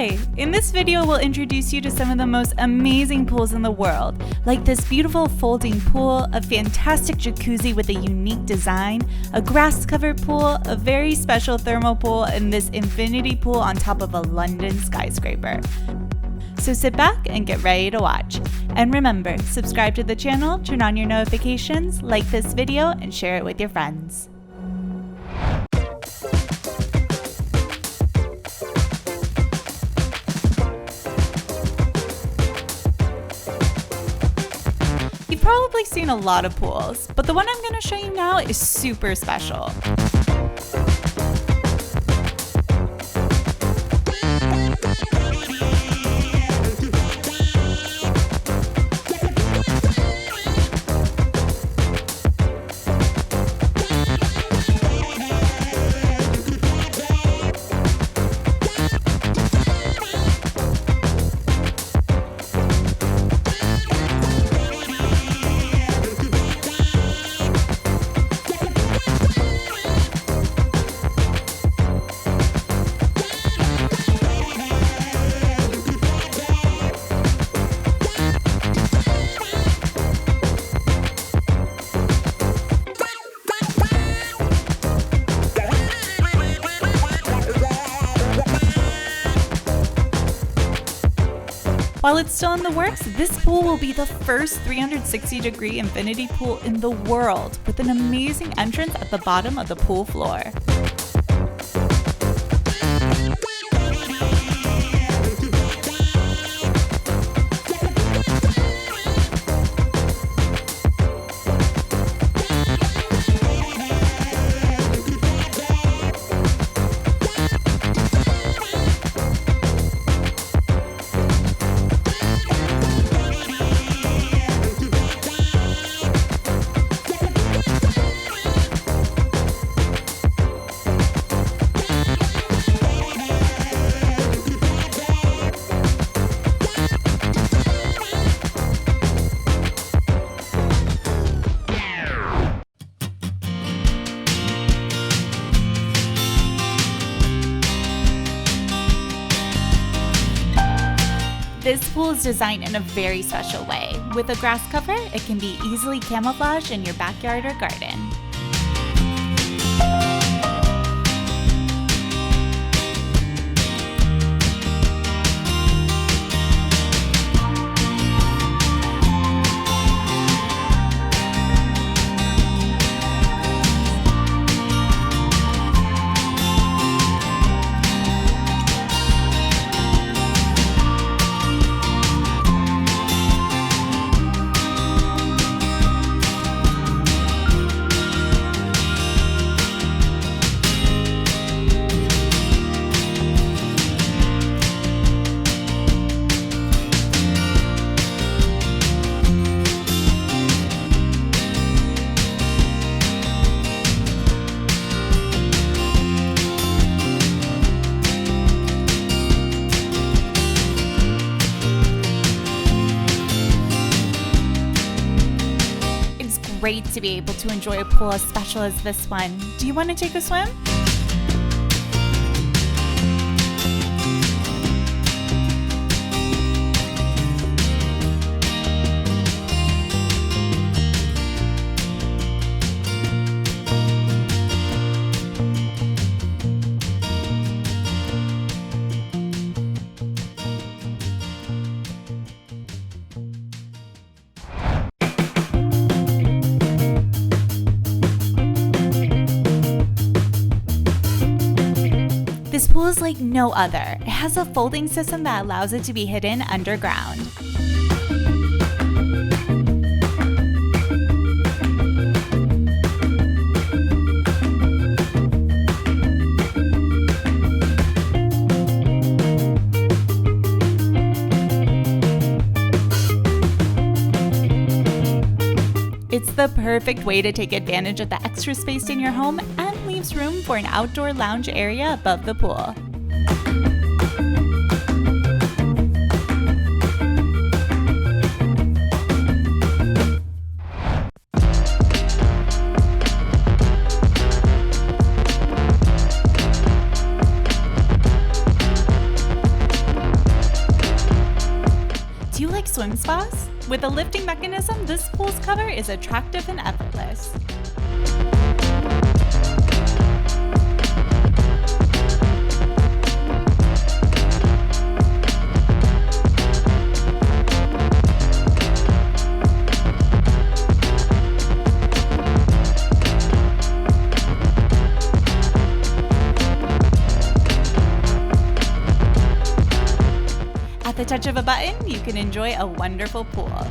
Hi! In this video, we'll introduce you to some of the most amazing pools in the world, like this beautiful folding pool, a fantastic jacuzzi with a unique design, a grass-covered pool, a very special thermal pool, and this infinity pool on top of a London skyscraper. So sit back and get ready to watch. And remember, subscribe to the channel, turn on your notifications, like this video, and share it with your friends. You've probably seen a lot of pools, but the one I'm going to show you now is super special. While it's still in the works, this pool will be the first 360-degree infinity pool in the world, with an amazing entrance at the bottom of the pool floor. This pool is designed in a very special way. With a grass cover, it can be easily camouflaged in your backyard or garden. Great to be able to enjoy a pool as special as this one. Do you want to take a swim? This pool is like no other. It has a folding system that allows it to be hidden underground. It's the perfect way to take advantage of the extra space in your home and leaves room for an outdoor lounge area above the pool. swim spas. With a lifting mechanism, this pool's cover is attractive and effortless. At the touch of a button, you can enjoy a wonderful pool.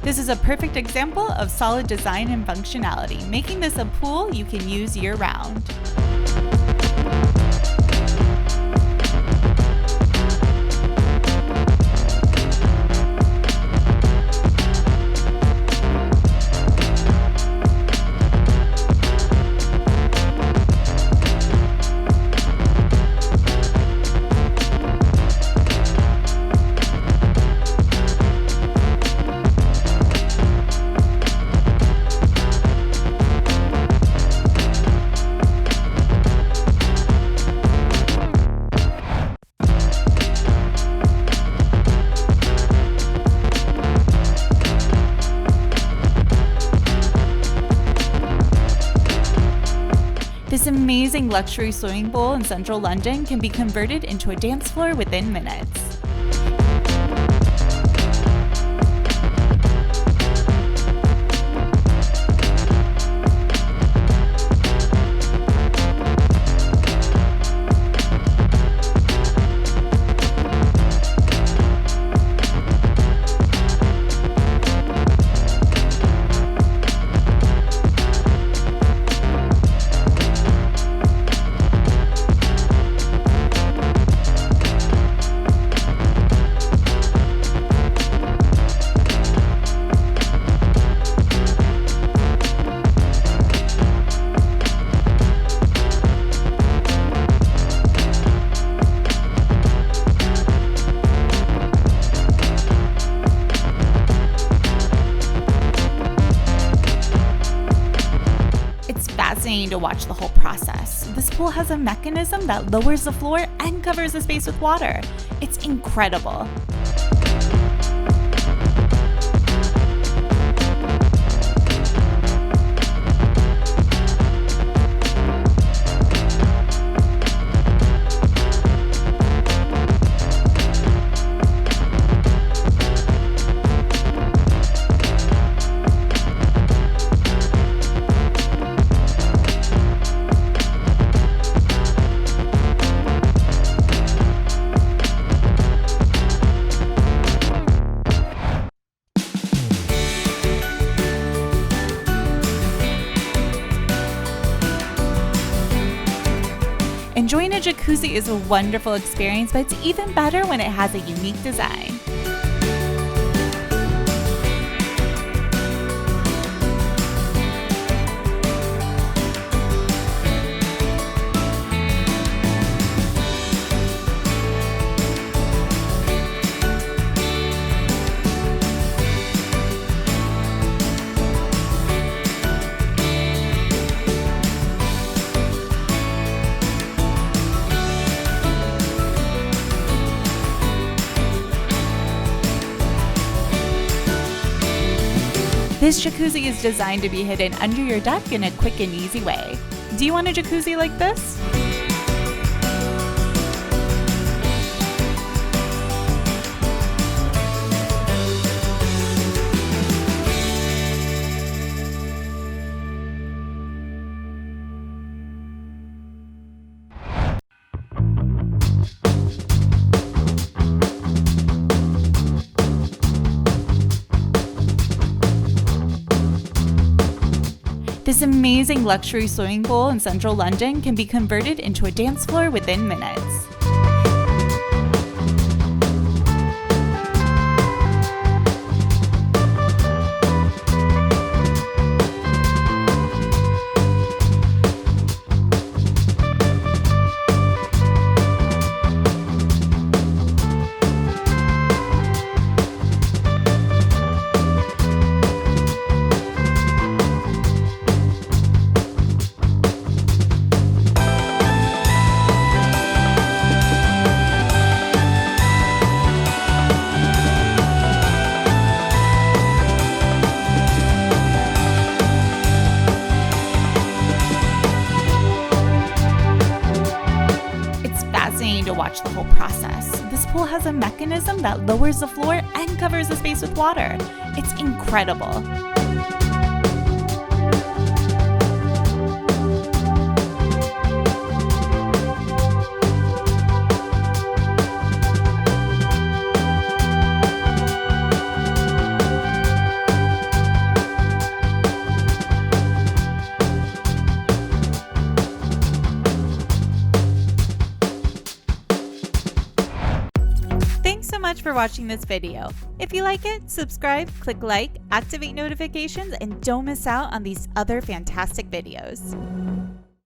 This is a perfect example of solid design and functionality, making this a pool you can use year-round. This amazing luxury swimming pool in central London can be converted into a dance floor within minutes. Fascinating to watch the whole process. This pool has a mechanism that lowers the floor and covers the space with water. It's incredible. Enjoying a jacuzzi is a wonderful experience, but it's even better when it has a unique design. This jacuzzi is designed to be hidden under your deck in a quick and easy way. Do you want a jacuzzi like this? This amazing luxury swimming pool in central London can be converted into a dance floor within minutes. insane to watch the whole process. This pool has a mechanism that lowers the floor and covers the space with water. It's incredible. Thanks so much for watching this video. If you like it, subscribe, click like, activate notifications, and don't miss out on these other fantastic videos.